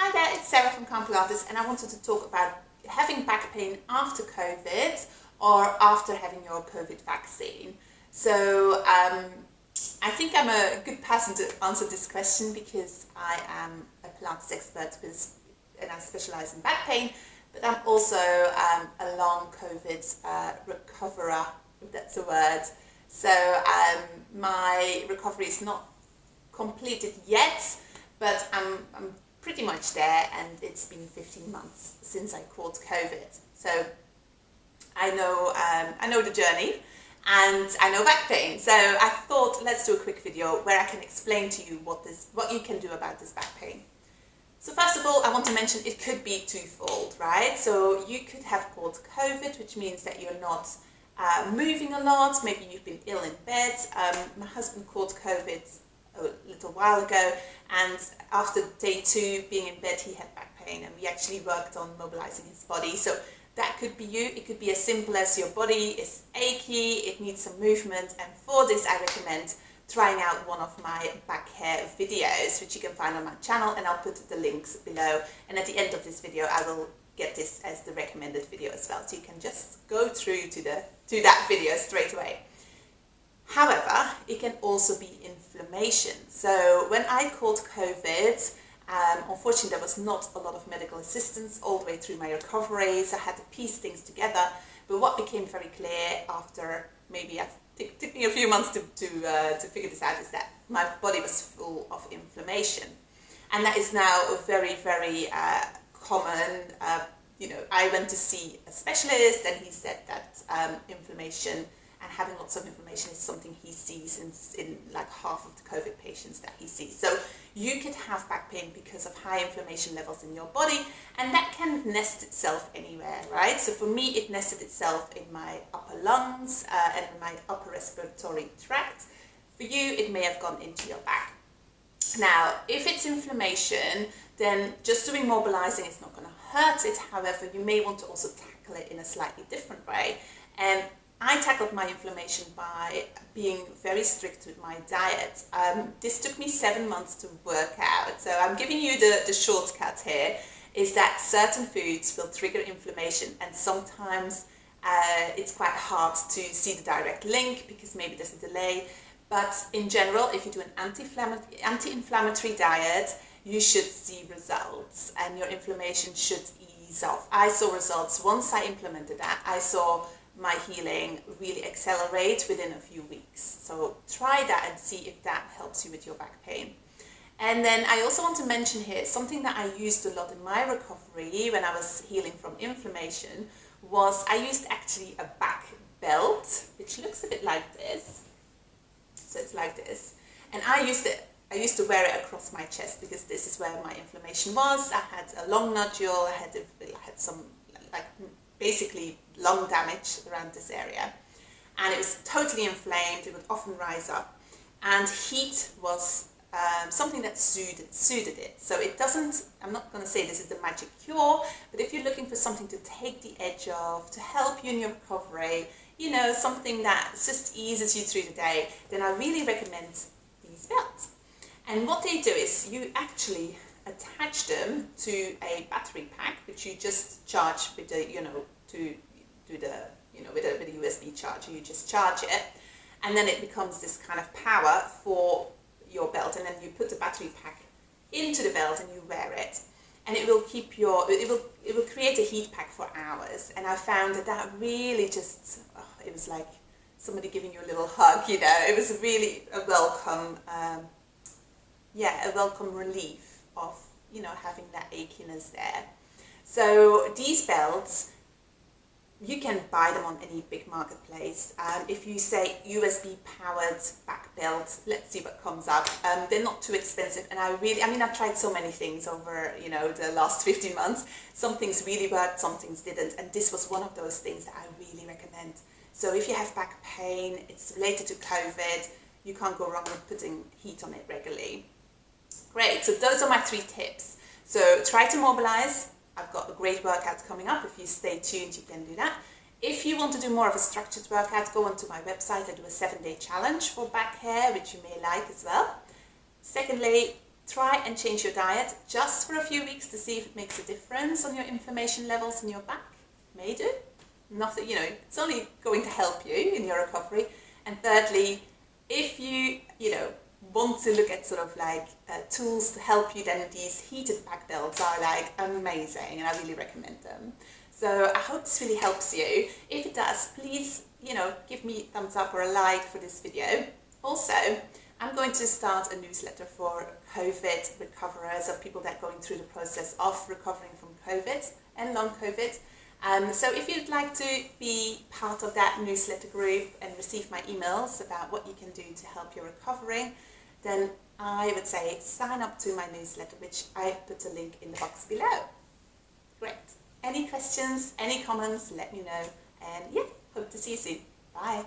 Hi there, it's Sarah from Pilates, and I wanted to talk about having back pain after COVID or after having your COVID vaccine. So I think I'm a good person to answer this question because I am a Pilates expert and I specialise in back pain, but I'm also a long COVID recoverer, if that's a word. So my recovery is not completed yet, but I'm pretty much there, and it's been 15 months since I caught COVID. So I know the journey, and I know back pain. So I thought let's do a quick video where I can explain to you what you can do about this back pain. So first of all, I want to mention it could be twofold, right? So you could have caught COVID, which means that you're not moving a lot. Maybe you've been ill in bed. My husband caught COVID a little while ago, and after day 2 being in bed, he had back pain, and we actually worked on mobilizing his body. So that could be you. It could be as simple as your body is achy, it needs some movement, and for this I recommend trying out one of my back hair videos, which you can find on my channel, and I'll put the links below, and at the end of this video I will get this as the recommended video as well, so you can just go through to that video straight away. However, it can also be inflammation. So when I caught COVID, unfortunately there was not a lot of medical assistance all the way through my recovery, so I had to piece things together. But what became very clear after maybe it took me a few months to figure this out is that my body was full of inflammation. And that is now a very, very common, I went to see a specialist, and he said that inflammation and having lots of inflammation is something he sees in like half of the COVID patients that he sees. So you could have back pain because of high inflammation levels in your body, and that can nest itself anywhere, right? So for me, it nested itself in my upper lungs and my upper respiratory tract. For you, it may have gone into your back. Now, if it's inflammation, then just doing mobilizing is not going to hurt it. However, you may want to also tackle it in a slightly different way. And I tackled my inflammation by being very strict with my diet. This took me 7 months to work out. So I'm giving you the shortcut here, is that certain foods will trigger inflammation, and sometimes it's quite hard to see the direct link because maybe there's a delay. But in general, if you do an anti-inflammatory diet, you should see results and your inflammation should ease off. I saw results once I implemented that. I saw my healing really accelerate within a few weeks. So try that and see if that helps you with your back pain. And then I also want to mention here, something that I used a lot in my recovery when I was healing from inflammation was I used actually a back belt, which looks a bit like this. So it's like this. And I used to wear it across my chest because this is where my inflammation was. I had a lung nodule, I had some basically lung damage around this area, and it was totally inflamed. It would often rise up, and heat was something that soothed it. So it doesn't, I'm not going to say this is the magic cure, but if you're looking for something to take the edge off, to help you in your recovery, something that just eases you through the day, then I really recommend these belts. And what they do is you actually attach them to a battery pack, which you just charge with the, with a USB charger. You just charge it, and then it becomes this kind of power for your belt. And then you put the battery pack into the belt and you wear it, and it will keep it will create a heat pack for hours. And I found that really just, it was like somebody giving you a little hug. It was really a welcome, a welcome relief of having that achiness there. So these belts, you can buy them on any big marketplace. If you say USB powered back belt, let's see what comes up. They're not too expensive, and I've tried so many things over the last 15 months. Some things really worked, some things didn't, and this was one of those things that I really recommend. So if you have back pain, it's related to COVID, you can't go wrong with putting heat on it regularly. Great, so those are my 3 tips. So try to mobilize. I've got a great workout coming up. If you stay tuned, you can do that. If you want to do more of a structured workout, go onto my website. I do a 7-day challenge for back hair, which you may like as well. Secondly, try and change your diet just for a few weeks to see if it makes a difference on your inflammation levels in your back. May do. Nothing, it's only going to help you in your recovery. And thirdly, if you want to look at sort of like tools to help you, then these heated back belts are like amazing, and I really recommend them. So I hope this really helps you. If it does, please, give me a thumbs up or a like for this video. Also, I'm going to start a newsletter for COVID recoverers, of people that are going through the process of recovering from COVID and long COVID. So if you'd like to be part of that newsletter group and receive my emails about what you can do to help your recovering, then I would say sign up to my newsletter, which I put a link in the box below. Great. Any questions, any comments, let me know. And yeah, hope to see you soon. Bye.